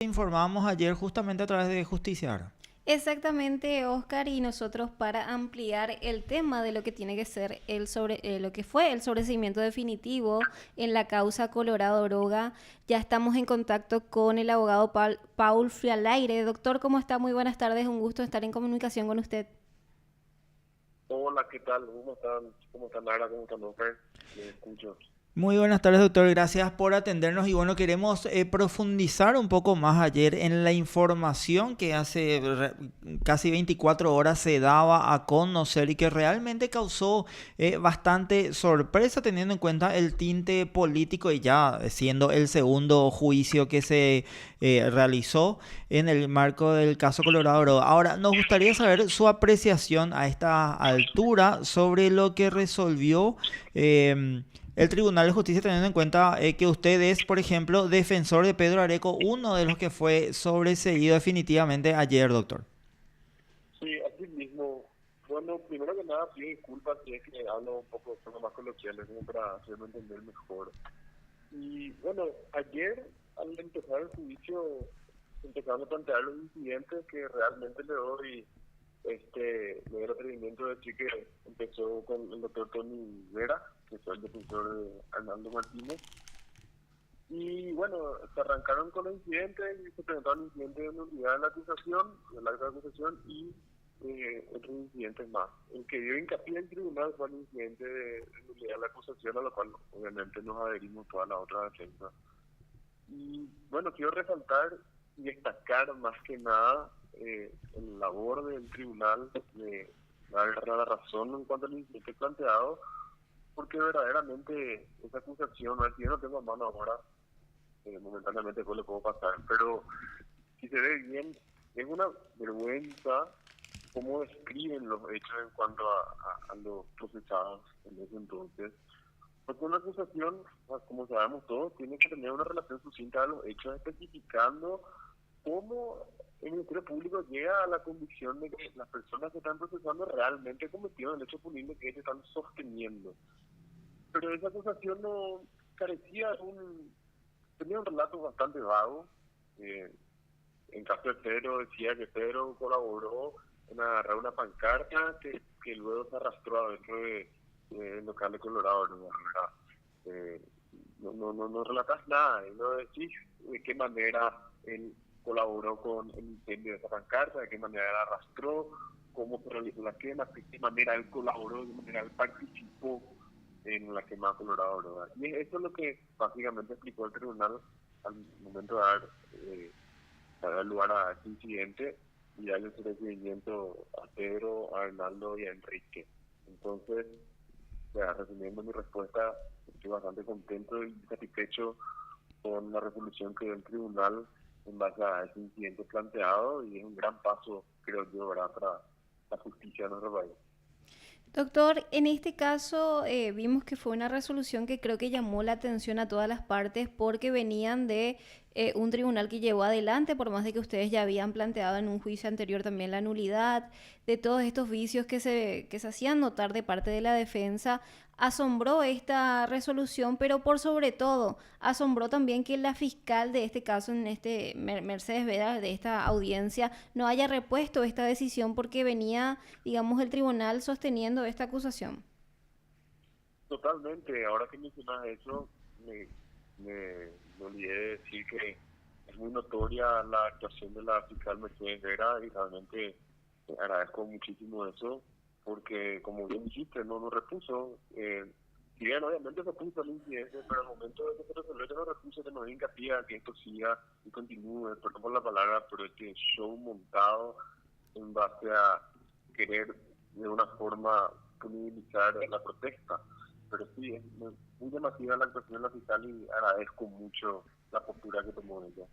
Informamos ayer justamente a través de Justicia Ahora. Exactamente, Oscar, y nosotros para ampliar el tema de lo que tiene que ser lo que fue el sobreseimiento definitivo en la causa Colorado Droga, ya estamos en contacto con el abogado Paul Frialaire. Doctor, ¿cómo está? Muy buenas tardes, un gusto estar en comunicación con usted. Hola, ¿qué tal? ¿Cómo están? ¿Cómo están, Lara? ¿Cómo están, Ofer? Les escucho. Muy buenas tardes, doctor. Gracias por atendernos y bueno, queremos profundizar un poco más ayer en la información que hace casi 24 horas se daba a conocer y que realmente causó bastante sorpresa teniendo en cuenta el tinte político y ya siendo el segundo juicio que se realizó en el marco del caso Colorado Oro. Ahora, nos gustaría saber su apreciación a esta altura sobre lo que resolvió. El Tribunal de Justicia, teniendo en cuenta que usted es, por ejemplo, defensor de Pedro Areco, uno de los que fue sobreseído definitivamente ayer, doctor. Sí, así mismo. Bueno, primero que nada, pido disculpas si es que hablo un poco de forma más coloquial, como para hacerme entender mejor. Y bueno, ayer, al empezar el juicio, empezaron a plantear los incidentes que realmente le doy el atrevimiento de decir que empezó con el doctor Tony Vera, que fue el defensor de Arnaldo Martínez. Y bueno, se arrancaron con los incidentes y se presentaron incidentes de nulidad de la acusación, del acta de acusación y otros incidentes más. El que dio hincapié en tribunal fue el incidente de nulidad de la acusación, a lo cual obviamente nos adherimos toda la otra defensa. Y bueno, quiero resaltar y destacar más que nada el labor del tribunal de dar la razón en cuanto al incidente planteado, porque verdaderamente esa acusación, no es que yo no tengo a mano ahora, momentáneamente después le puedo pasar, pero si se ve bien, es una vergüenza cómo describen los hechos en cuanto a los procesados en ese entonces. Porque una acusación, como sabemos todos, tiene que tener una relación sucinta de los hechos, especificando cómo el Ministerio Público llega a la convicción de que las personas que están procesando realmente cometieron el hecho punible que ellos están sosteniendo. Pero esa acusación no carecía tenía un relato bastante vago. En caso de Pedro, decía que Pedro colaboró en agarrar una pancarta que luego se arrastró adentro del local de Colorado, ¿verdad? No relatas nada, no decís de qué manera él colaboró con el incendio de esa pancarta, de qué manera él arrastró, cómo se realizó la quema, de qué manera él colaboró, de qué manera él participó en la quema de Colorado, ¿verdad? Y eso es lo que básicamente explicó el tribunal al momento de dar lugar a este incidente y darle su seguimiento a Pedro, a Arnaldo y a Enrique. Entonces, resumiendo mi respuesta, estoy bastante contento y satisfecho con la resolución que dio el tribunal en base a ese incidente planteado, y es un gran paso, creo yo, ¿verdad?, para la justicia de nuestro país. Doctor, en este caso vimos que fue una resolución que creo que llamó la atención a todas las partes porque venían de un tribunal que llevó adelante, por más de que ustedes ya habían planteado en un juicio anterior también la nulidad de todos estos vicios que se hacían notar de parte de la defensa. Asombró esta resolución, pero por sobre todo asombró también que la fiscal de este caso, en Mercedes Vera, de esta audiencia, no haya repuesto esta decisión porque venía, digamos, el tribunal sosteniendo esta acusación. Totalmente, ahora que mencionas eso, me olvidé de decir que es muy notoria la actuación de la fiscal Mercedes Vera y realmente agradezco muchísimo eso, porque como bien dijiste, no repuso, si bien obviamente repuso el incidente, pero al momento de que se resolvió no repuso, que no dio hincapié a que esto siga y continúe, perdón por la palabra, pero este show montado en base a querer de una forma punibilizar la protesta. Pero sí, es muy llamativa la actuación de la fiscal y agradezco mucho la postura que tomó ella.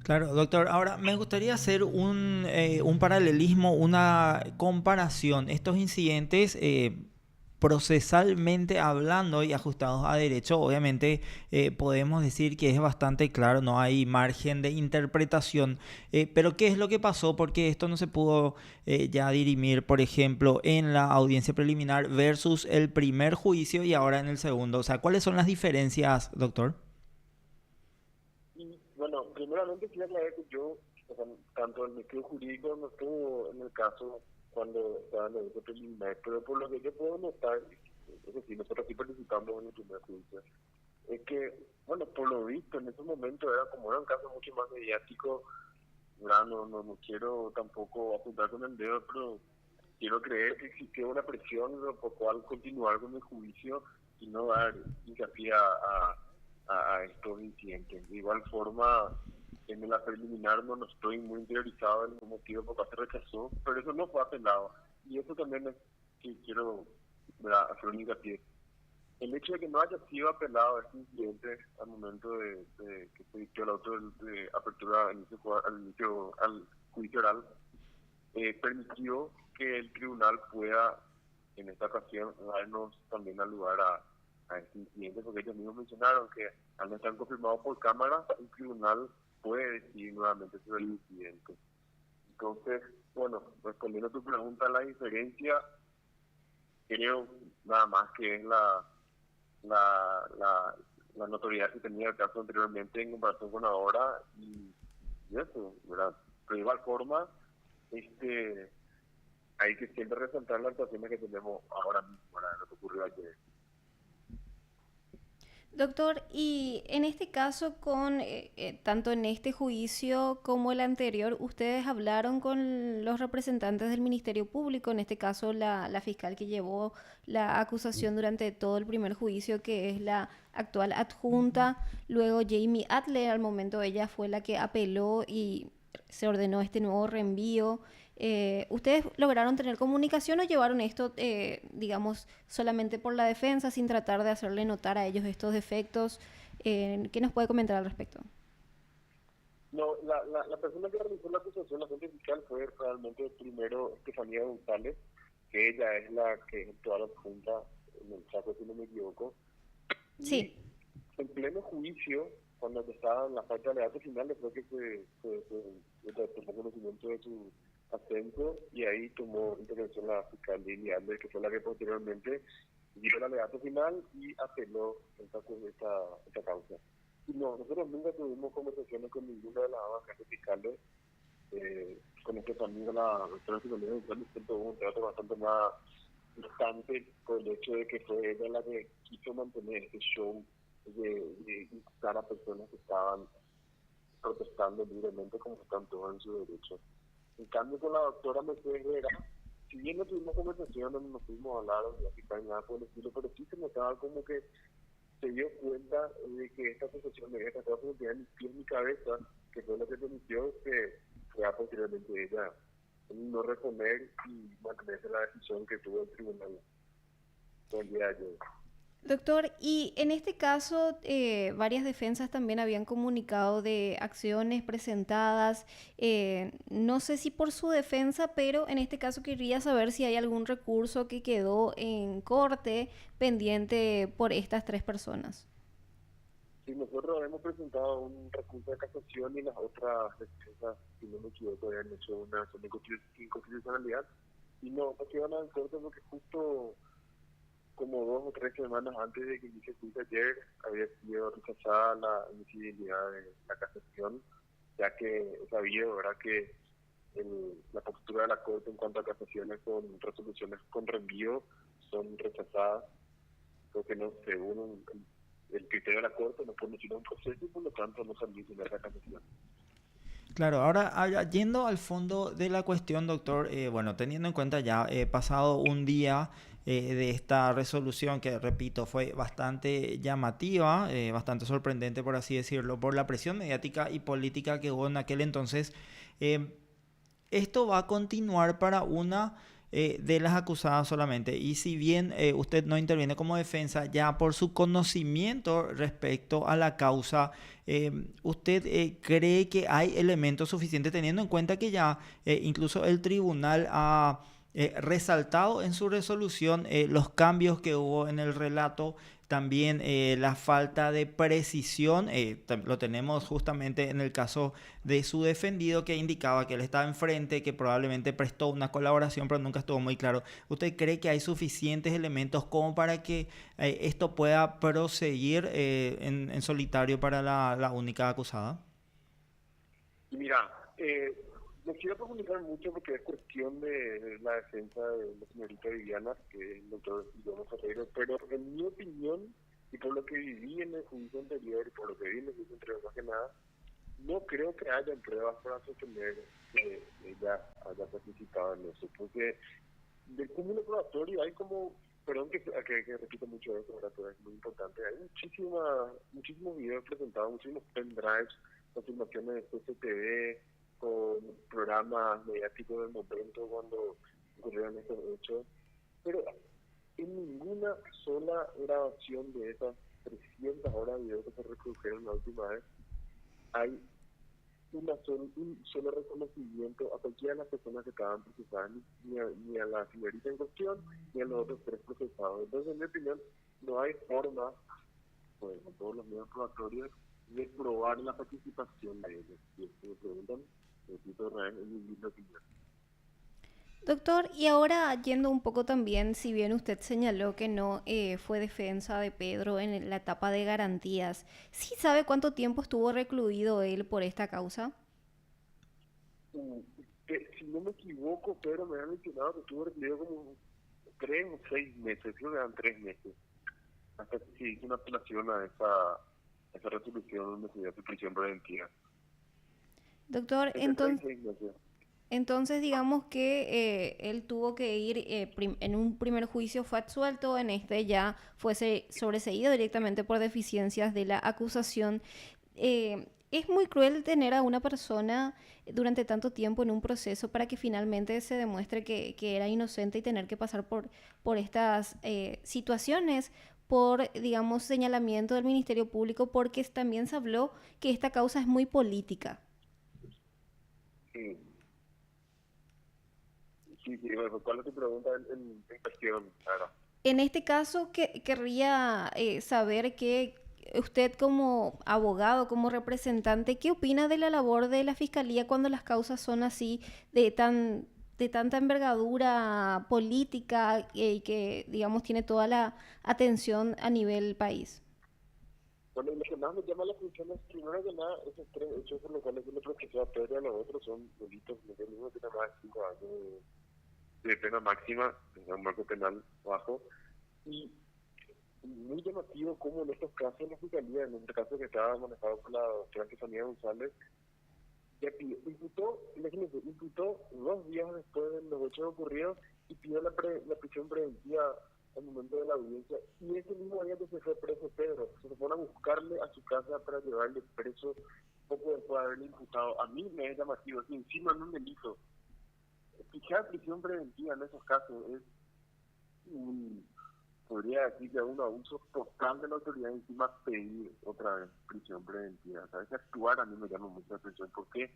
Claro, doctor. Ahora, me gustaría hacer un paralelismo, una comparación. Estos incidentes, procesalmente hablando y ajustados a derecho, obviamente podemos decir que es bastante claro, no hay margen de interpretación. Pero ¿qué es lo que pasó? Porque esto no se pudo ya dirimir, por ejemplo, en la audiencia preliminar versus el primer juicio y ahora en el segundo. O sea, ¿cuáles son las diferencias, doctor? Y bueno, primeramente quiero aclarar que yo, o sea, tanto el Ministerio Jurídico no estuvo en el caso cuando estaba en el juicio preliminar, pero por lo que yo puedo notar, es decir, nosotros sí participamos en el primer juicio, es que, bueno, por lo visto en ese momento era un caso mucho más mediático. No quiero tampoco apuntar con el dedo, pero quiero creer que existió una presión por cual continuar con el juicio y no dar hincapié a estos incidentes. De igual forma, en la preliminar no estoy muy interiorizado en el motivo por cual se rechazó, pero eso no fue apelado. Y eso también es que quiero, ¿verdad?, hacer un hincapié. El hecho de que no haya sido apelado a este incidente al momento de que se dictó el auto de apertura al juicio oral, permitió que el tribunal pueda, en esta ocasión, darnos también al lugar a este incidente, porque ellos mismos mencionaron que al no estar confirmados por cámara, el tribunal puede decidir nuevamente sobre el incidente. Entonces, bueno, respondiendo a tu pregunta, la diferencia, creo nada más que es la notoriedad que tenía el caso anteriormente en comparación con ahora, y eso, ¿verdad? Pero de igual forma, hay que siempre resaltar las actuaciones que tenemos ahora mismo, ¿verdad?, lo que ocurrió ayer. Doctor, y en este caso, tanto en este juicio como el anterior, ustedes hablaron con los representantes del Ministerio Público, en este caso la fiscal que llevó la acusación durante todo el primer juicio, que es la actual adjunta, luego Jamie Adler, al momento ella fue la que apeló y se ordenó este nuevo reenvío. ¿Ustedes lograron tener comunicación o llevaron esto, digamos, solamente por la defensa, sin tratar de hacerle notar a ellos estos defectos? ¿Qué nos puede comentar al respecto? No, la persona que realizó la acusación, la fuente fiscal, fue realmente primero Estefanía González, que ella es la que ejecutó la adjunta en el caso, si no me equivoco. Sí. Y en pleno juicio, cuando estaba en la falta de alegato final, después que se tomó conocimiento de su ascenso, y ahí tomó intervención la fiscal Lili Adler, que fue la que posteriormente dio el alegato final y apeló esta causa. Y no, nosotros nunca tuvimos conversaciones con ninguna de las ambas fiscales. Con Estefanía, la doctora Filomena González, tuvo un trato bastante más distante por el hecho de que fue ella la que quiso mantener este show de instar a personas que estaban protestando libremente como están todos en su derecho. En cambio, con la doctora Mercedes Vera, si bien no tuvimos conversaciones, no fuimos a hablar ni nada por el estilo, pero sí se notaba como que se dio cuenta de que esta asociación de esta cosa tenía ni pie ni cabeza, que fue lo que permitió que sea posteriormente ella no reponer y mantenerse la decisión que tuvo el tribunal el día de ayer. Doctor, y en este caso varias defensas también habían comunicado de acciones presentadas, no sé si por su defensa, pero en este caso querría saber si hay algún recurso que quedó en corte pendiente por estas tres personas. Sí, nosotros hemos presentado un recurso de casación y las otras defensas, si no me equivoco, habían hecho una acción de inconstitucionalidad y no quedan en corte porque justo como 2 o 3 semanas antes de que inicie el juicio ayer había sido rechazada la admisibilidad de la casación, ya que es sabido, ¿verdad?, que la postura de la Corte en cuanto a casaciones con resoluciones con reenvío son rechazadas, porque no, según el criterio de la Corte, no puede ir a un proceso y por lo tanto no se admite la casación. Claro, ahora yendo al fondo de la cuestión, doctor, bueno, teniendo en cuenta ya pasado un día de esta resolución que, repito, fue bastante llamativa, bastante sorprendente, por así decirlo, por la presión mediática y política que hubo en aquel entonces, esto va a continuar para una de las acusadas solamente. Y si bien usted no interviene como defensa, ya por su conocimiento respecto a la causa, ¿usted cree que hay elementos suficientes, teniendo en cuenta que ya incluso el tribunal ha resaltado en su resolución los cambios que hubo en el relato? También la falta de precisión, lo tenemos justamente en el caso de su defendido, que indicaba que él estaba enfrente, que probablemente prestó una colaboración, pero nunca estuvo muy claro. ¿Usted cree que hay suficientes elementos como para que esto pueda proseguir en solitario para la única acusada? Mira, no quiero profundizar mucho porque es cuestión de la defensa de la señorita Viviana, que es el doctor Guillermo Ferreiro, pero en mi opinión, y por lo que viví en el juicio anterior, y por lo que vi en el juicio anterior más que nada, no creo que haya pruebas para sostener que ella haya participado en eso, porque del cúmulo probatorio hay como, perdón que repito mucho eso, ¿verdad? Pero es muy importante, hay muchísimos videos presentados, muchísimos pendrives, con filmaciones de CCTV, con programas mediáticos del momento cuando ocurrieron estos hechos, pero en ninguna sola grabación de esas 300 horas de video que se reprodujeron la última vez hay un solo reconocimiento a cualquiera de las personas que estaban procesadas, ni a la señorita en cuestión, ni a los otros 3 procesados. Entonces, en mi opinión, no hay forma, pues, con todos los medios probatorios, de probar la participación de ellos. Si es que me preguntan, repito, es mi misma opinión. Doctor, y ahora yendo un poco también, si bien usted señaló que no fue defensa de Pedro en la etapa de garantías, ¿sí sabe cuánto tiempo estuvo recluido él por esta causa? Si no me equivoco, Pedro me ha mencionado que estuvo recluido como 3 o 6 meses, creo que eran 3 meses, hasta que se hizo una apelación a esa resolución donde se dio su prisión preventiva. Doctor, Entre 3 y 6 meses. entonces digamos que él tuvo que ir, en un primer juicio fue absuelto, en este ya fue sobreseído directamente por deficiencias de la acusación. Es muy cruel tener a una persona durante tanto tiempo en un proceso para que finalmente se demuestre que era inocente y tener que pasar por estas situaciones, por, digamos, señalamiento del Ministerio Público, porque también se habló que esta causa es muy política. Sí. Sí, bueno, ¿cuál es tu pregunta en cuestión, Sara? En este caso, querría saber que usted como abogado, como representante, ¿qué opina de la labor de la Fiscalía cuando las causas son así de tanta envergadura política y que, digamos, tiene toda la atención a nivel país? Bueno, lo que más me llama la atención es, primero que nada, esos 3 hechos por los cuales se le procesó a Pedro y a los otros son delitos, el mismo tiene más de 5 años de pena máxima, en un marco penal bajo, y muy llamativo como en estos casos la Fiscalía, en este caso que estaba manejado por la doctora Estefanía González, ya imagínense, imputó 2 días después de los hechos ocurridos y pidió la prisión preventiva al momento de la audiencia, y ese mismo día que se fue preso Pedro, se fueron a buscarle a su casa para llevarle preso poco después de haberle imputado. A mí me es llamativo, si encima no un delito. Fijar prisión preventiva en esos casos es podría decir que es un abuso total de la autoridad, encima pedir otra vez prisión preventiva. ¿Sabes? Actuar a mí me llama mucho la atención porque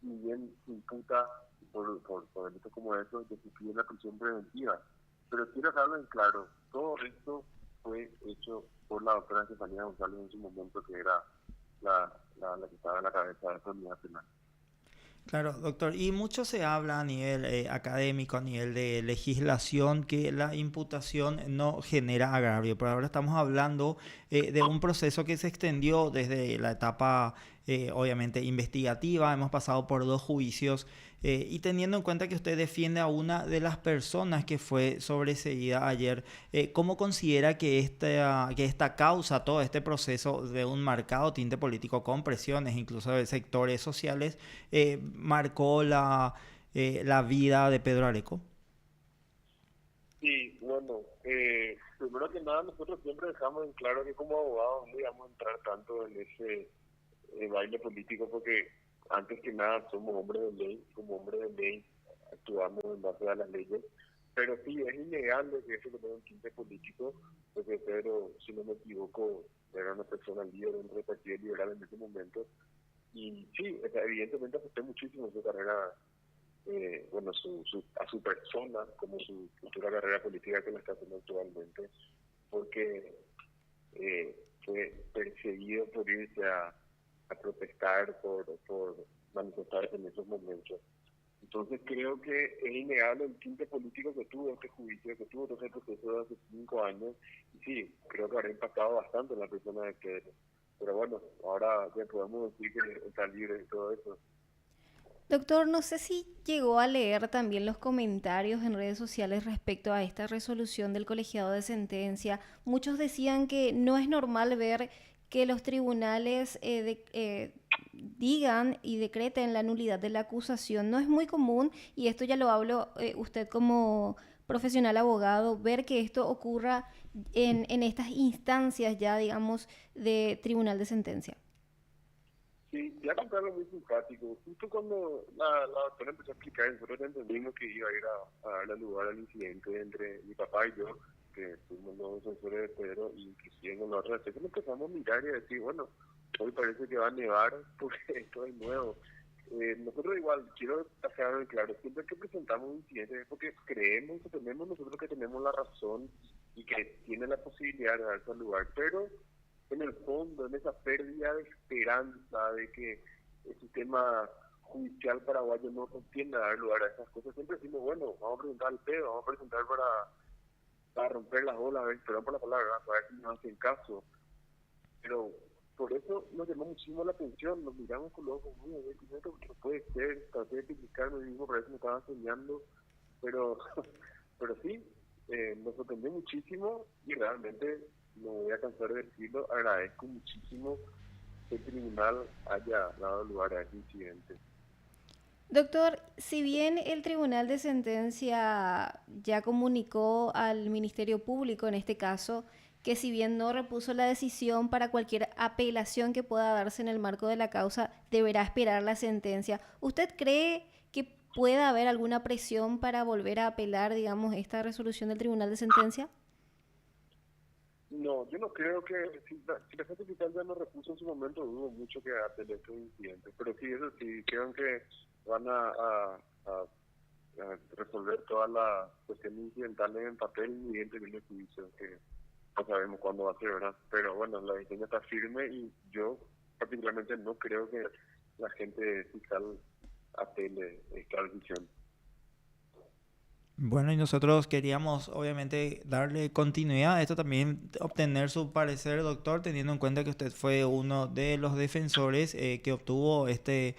si bien se imputa por delitos como estos, que se pide la prisión preventiva. Pero quiero dejarlo en claro, todo esto fue hecho por la doctora Estefanía González en su momento, que era la que estaba en la cabeza de esta unidad penal. Claro, doctor. Y mucho se habla a nivel académico, a nivel de legislación, que la imputación no genera agravio. Pero ahora estamos hablando de un proceso que se extendió desde la etapa, obviamente, investigativa. Hemos pasado por 2 juicios. Y teniendo en cuenta que usted defiende a una de las personas que fue sobreseída ayer, ¿cómo considera que esta causa, todo este proceso de un marcado tinte político con presiones, incluso de sectores sociales, marcó la vida de Pedro Areco? Sí, bueno, primero que nada nosotros siempre dejamos en claro que como abogados no íbamos a entrar tanto en ese baile político porque antes que nada somos hombres de ley, como hombres de ley actuamos en base a las leyes, pero sí es innegable que eso tenga un tinte político, porque Pedro, si no me equivoco, era una persona líder dentro del Partido Liberal en ese momento, y sí, evidentemente afectó muchísimo su carrera, bueno, a su persona, como su futura carrera política que la está haciendo actualmente, porque fue perseguido por irse a protestar, por manifestarse en esos momentos. Entonces creo que es innegable el tinte político que tuvo este juicio, que tuvo todo ese proceso de hace 5 años, y sí, creo que habrá impactado bastante en la persona de Pedro. pero bueno, ahora ya podemos decir que está libre y todo eso. Doctor, no sé si llegó a leer también los comentarios en redes sociales respecto a esta resolución del colegiado de sentencia. Muchos decían que no es normal ver que los tribunales digan y decreten la nulidad de la acusación. No es muy común, y esto ya lo hablo usted como profesional abogado, ver que esto ocurra en estas instancias ya, digamos, de tribunal de sentencia. Sí, ya conté algo muy simpático. Justo cuando la doctora empezó a explicar, nosotros entendimos que iba a ir a darle lugar al incidente entre mi papá y yo, que fuimos los defensores de Pedro, y inclusive en la otra vez empezamos a mirar y a decir, bueno, hoy parece que va a nevar porque esto es nuevo. Nosotros igual, quiero dejar en claro, siempre que presentamos un incidente es porque creemos que tenemos nosotros que tenemos la razón y que tiene la posibilidad de darse al lugar, pero en el fondo, en esa pérdida de esperanza de que el sistema judicial paraguayo no tiende a dar lugar a esas cosas, siempre decimos, bueno, vamos a presentar al pedo, vamos a presentar para romper las olas, perdón por la palabra, para ver si nos hacen caso. Pero por eso nos llamó muchísimo la atención, nos miramos con los ojos muy abiertos, no puede ser, traté de explicarme mismo, para eso me estaba soñando, pero, pero sí, nos sorprendió muchísimo y realmente, no voy a cansar de decirlo, agradezco muchísimo que el tribunal haya dado lugar a ese incidente. Doctor, si bien el Tribunal de Sentencia ya comunicó al Ministerio Público, en este caso, que si bien no repuso la decisión para cualquier apelación que pueda darse en el marco de la causa, deberá esperar la sentencia, ¿usted cree que pueda haber alguna presión para volver a apelar, digamos, esta resolución del Tribunal de Sentencia? No, yo no creo que, si la gente fiscal ya no repuso en su momento, dudo mucho que apele estos incidentes, pero sí, eso sí, creo que van a resolver todas las cuestiones incidentales en papel invidente del juicio, que no sabemos cuándo va a ser, ¿verdad? Pero bueno, la decisión está firme y yo particularmente no creo que la gente fiscal apele esta decisión. Bueno, y nosotros queríamos obviamente darle continuidad a esto, también obtener su parecer, doctor, teniendo en cuenta que usted fue uno de los defensores que obtuvo este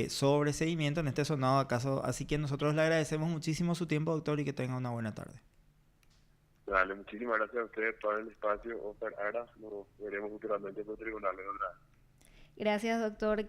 sobreseimiento en este sonado caso. Así que nosotros le agradecemos muchísimo su tiempo, doctor, y que tenga una buena tarde. Dale, muchísimas gracias a ustedes por el espacio, Oscar Ara, nos veremos futuramente en los tribunales otra vez. Gracias, doctor.